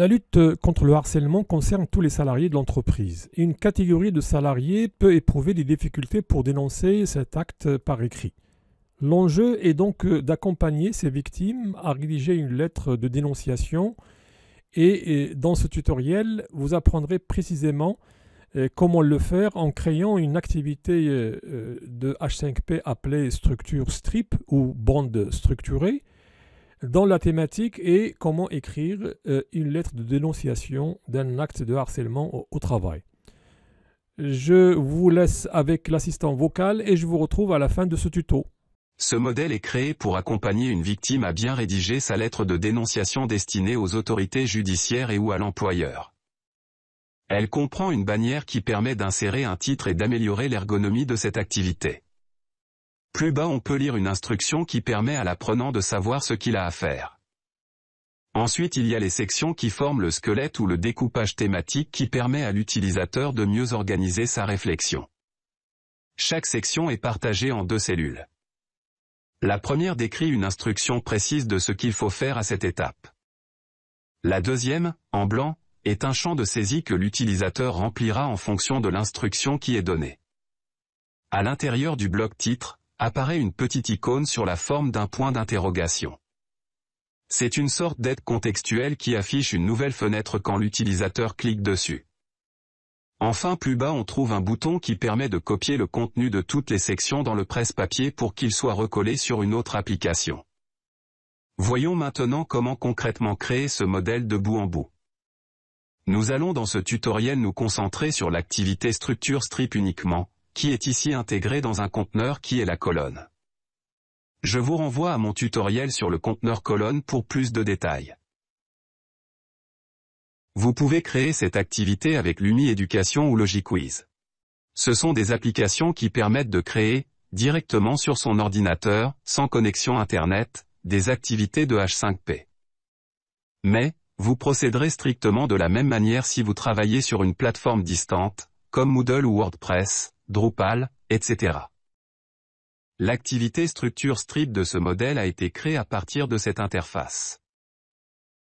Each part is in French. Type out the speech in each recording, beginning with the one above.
La lutte contre le harcèlement concerne tous les salariés de l'entreprise. Une catégorie de salariés peut éprouver des difficultés pour dénoncer cet acte par écrit. L'enjeu est donc d'accompagner ces victimes à rédiger une lettre de dénonciation et dans ce tutoriel, vous apprendrez précisément comment le faire en créant une activité de H5P appelée structure strip ou bande structurée dans la thématique et comment écrire une lettre de dénonciation d'un acte de harcèlement au travail. Je vous laisse avec l'assistant vocal et je vous retrouve à la fin de ce tuto. Ce modèle est créé pour accompagner une victime à bien rédiger sa lettre de dénonciation destinée aux autorités judiciaires et ou à l'employeur. Elle comprend une bannière qui permet d'insérer un titre et d'améliorer l'ergonomie de cette activité. Plus bas, on peut lire une instruction qui permet à l'apprenant de savoir ce qu'il a à faire. Ensuite, il y a les sections qui forment le squelette ou le découpage thématique qui permet à l'utilisateur de mieux organiser sa réflexion. Chaque section est partagée en 2 cellules. La première décrit une instruction précise de ce qu'il faut faire à cette étape. La deuxième, en blanc, est un champ de saisie que l'utilisateur remplira en fonction de l'instruction qui est donnée. À l'intérieur du bloc titre, apparaît une petite icône sur la forme d'un point d'interrogation. C'est une sorte d'aide contextuelle qui affiche une nouvelle fenêtre quand l'utilisateur clique dessus. Enfin, plus bas, on trouve un bouton qui permet de copier le contenu de toutes les sections dans le presse-papier pour qu'il soit recollé sur une autre application. Voyons maintenant comment concrètement créer ce modèle de bout en bout. Nous allons dans ce tutoriel nous concentrer sur l'activité structure strip uniquement, qui est ici intégrée dans un conteneur qui est la colonne. Je vous renvoie à mon tutoriel sur le conteneur colonne pour plus de détails. Vous pouvez créer cette activité avec Lumi Éducation ou Logiquiz. Ce sont des applications qui permettent de créer, directement sur son ordinateur, sans connexion Internet, des activités de H5P. Mais, vous procéderez strictement de la même manière si vous travaillez sur une plateforme distante, comme Moodle ou WordPress, Drupal, etc. L'activité structure strip de ce modèle a été créée à partir de cette interface.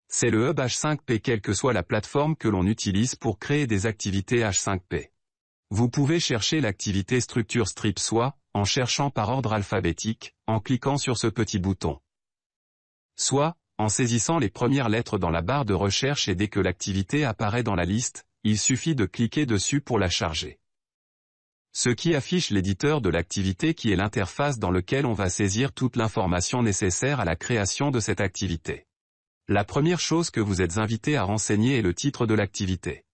C'est le hub H5P quelle que soit la plateforme que l'on utilise pour créer des activités H5P. Vous pouvez chercher l'activité structure strip soit, en cherchant par ordre alphabétique, en cliquant sur ce petit bouton. Soit, en saisissant les premières lettres dans la barre de recherche et dès que l'activité apparaît dans la liste, il suffit de cliquer dessus pour la charger. Ce qui affiche l'éditeur de l'activité qui est l'interface dans lequel on va saisir toute l'information nécessaire à la création de cette activité. La première chose que vous êtes invité à renseigner est le titre de l'activité.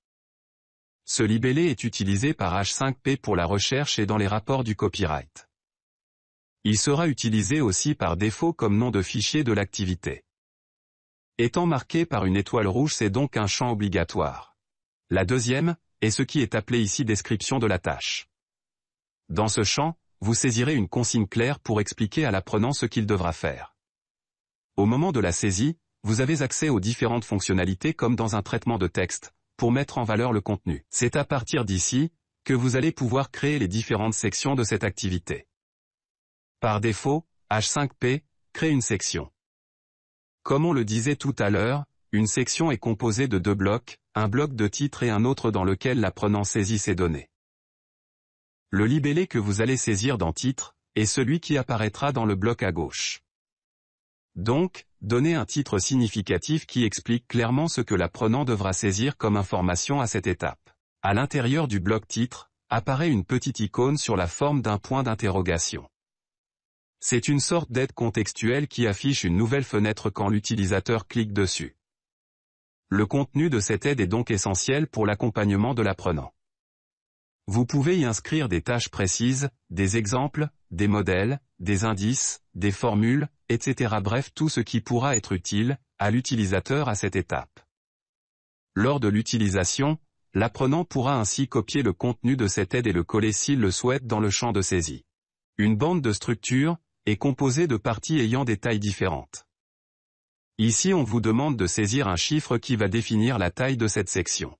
Ce libellé est utilisé par H5P pour la recherche et dans les rapports du copyright. Il sera utilisé aussi par défaut comme nom de fichier de l'activité. Étant marqué par une étoile rouge, c'est donc un champ obligatoire. La deuxième est ce qui est appelé ici description de la tâche. Dans ce champ, vous saisirez une consigne claire pour expliquer à l'apprenant ce qu'il devra faire. Au moment de la saisie, vous avez accès aux différentes fonctionnalités comme dans un traitement de texte, pour mettre en valeur le contenu. C'est à partir d'ici, que vous allez pouvoir créer les différentes sections de cette activité. Par défaut, H5P crée une section. Comme on le disait tout à l'heure, une section est composée de 2 blocs, un bloc de titre et un autre dans lequel l'apprenant saisit ses données. Le libellé que vous allez saisir dans titre est celui qui apparaîtra dans le bloc à gauche. Donc, donnez un titre significatif qui explique clairement ce que l'apprenant devra saisir comme information à cette étape. À l'intérieur du bloc titre, apparaît une petite icône sur la forme d'un point d'interrogation. C'est une sorte d'aide contextuelle qui affiche une nouvelle fenêtre quand l'utilisateur clique dessus. Le contenu de cette aide est donc essentiel pour l'accompagnement de l'apprenant. Vous pouvez y inscrire des tâches précises, des exemples, des modèles, des indices, des formules, etc. Bref, tout ce qui pourra être utile à l'utilisateur à cette étape. Lors de l'utilisation, l'apprenant pourra ainsi copier le contenu de cette aide et le coller s'il le souhaite dans le champ de saisie. Une bande de structure est composée de parties ayant des tailles différentes. Ici, on vous demande de saisir un chiffre qui va définir la taille de cette section.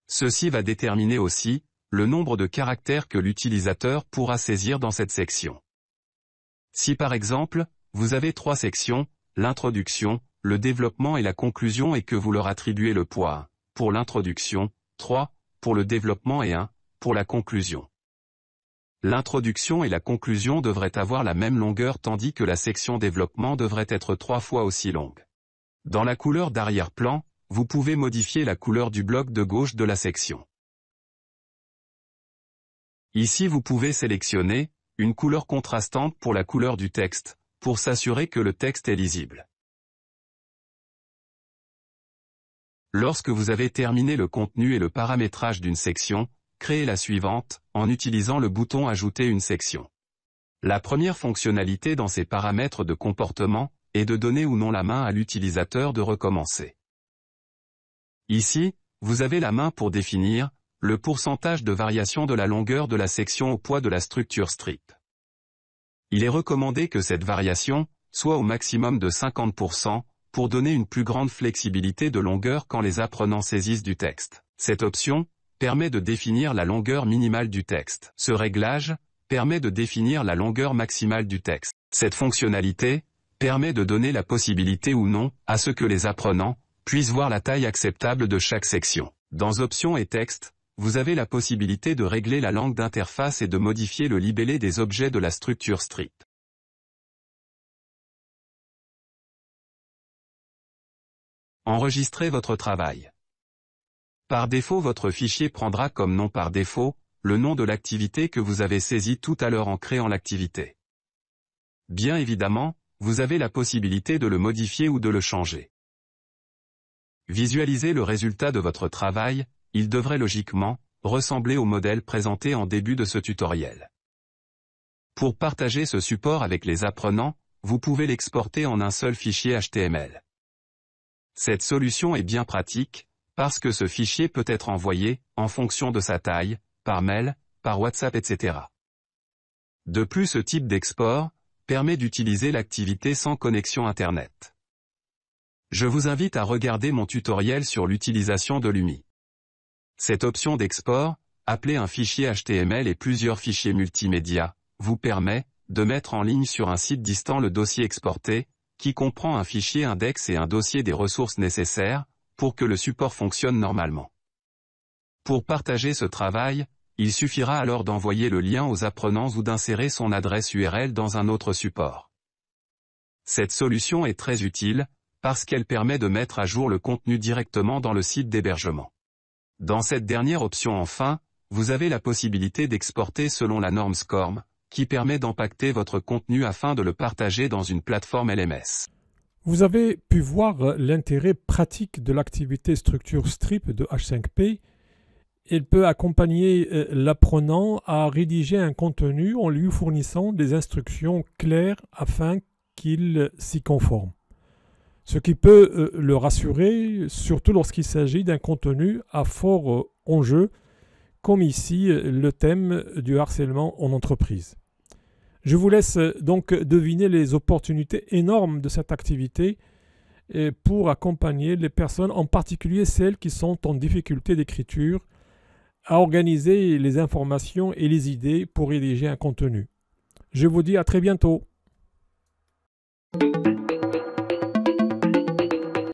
Ceci va déterminer aussi le nombre de caractères que l'utilisateur pourra saisir dans cette section. Si par exemple, vous avez 3 sections, l'introduction, le développement et la conclusion et que vous leur attribuez le poids 1 pour l'introduction, 3 pour le développement et 1 pour la conclusion. L'introduction et la conclusion devraient avoir la même longueur tandis que la section développement devrait être 3 fois aussi longue. Dans la couleur d'arrière-plan, vous pouvez modifier la couleur du bloc de gauche de la section. Ici vous pouvez sélectionner une couleur contrastante pour la couleur du texte, pour s'assurer que le texte est lisible. Lorsque vous avez terminé le contenu et le paramétrage d'une section, créez la suivante, en utilisant le bouton « Ajouter une section ». La première fonctionnalité dans ces paramètres de comportement est de donner ou non la main à l'utilisateur de recommencer. Ici, vous avez la main pour définir le pourcentage de variation de la longueur de la section au poids de la structure strip. Il est recommandé que cette variation soit au maximum de 50% pour donner une plus grande flexibilité de longueur quand les apprenants saisissent du texte. Cette option permet de définir la longueur minimale du texte. Ce réglage permet de définir la longueur maximale du texte. Cette fonctionnalité permet de donner la possibilité ou non à ce que les apprenants puissent voir la taille acceptable de chaque section. Dans Options et Texte, vous avez la possibilité de régler la langue d'interface et de modifier le libellé des objets de la structure strip. Enregistrez votre travail. Par défaut, votre fichier prendra comme nom par défaut le nom de l'activité que vous avez saisie tout à l'heure en créant l'activité. Bien évidemment, vous avez la possibilité de le modifier ou de le changer. Visualisez le résultat de votre travail, il devrait logiquement ressembler au modèle présenté en début de ce tutoriel. Pour partager ce support avec les apprenants, vous pouvez l'exporter en un seul fichier HTML. Cette solution est bien pratique, parce que ce fichier peut être envoyé, en fonction de sa taille, par mail, par WhatsApp, etc. De plus, ce type d'export permet d'utiliser l'activité sans connexion Internet. Je vous invite à regarder mon tutoriel sur l'utilisation de l'UMI. Cette option d'export, appelée un fichier HTML et plusieurs fichiers multimédia, vous permet de mettre en ligne sur un site distant le dossier exporté, qui comprend un fichier index et un dossier des ressources nécessaires, pour que le support fonctionne normalement. Pour partager ce travail, il suffira alors d'envoyer le lien aux apprenants ou d'insérer son adresse URL dans un autre support. Cette solution est très utile, parce qu'elle permet de mettre à jour le contenu directement dans le site d'hébergement. Dans cette dernière option enfin, vous avez la possibilité d'exporter selon la norme SCORM, qui permet d'empacter votre contenu afin de le partager dans une plateforme LMS. Vous avez pu voir l'intérêt pratique de l'activité structure strip de H5P. Elle peut accompagner l'apprenant à rédiger un contenu en lui fournissant des instructions claires afin qu'il s'y conforme. Ce qui peut le rassurer, surtout lorsqu'il s'agit d'un contenu à fort enjeu, comme ici le thème du harcèlement en entreprise. Je vous laisse donc deviner les opportunités énormes de cette activité pour accompagner les personnes, en particulier celles qui sont en difficulté d'écriture, à organiser les informations et les idées pour rédiger un contenu. Je vous dis à très bientôt.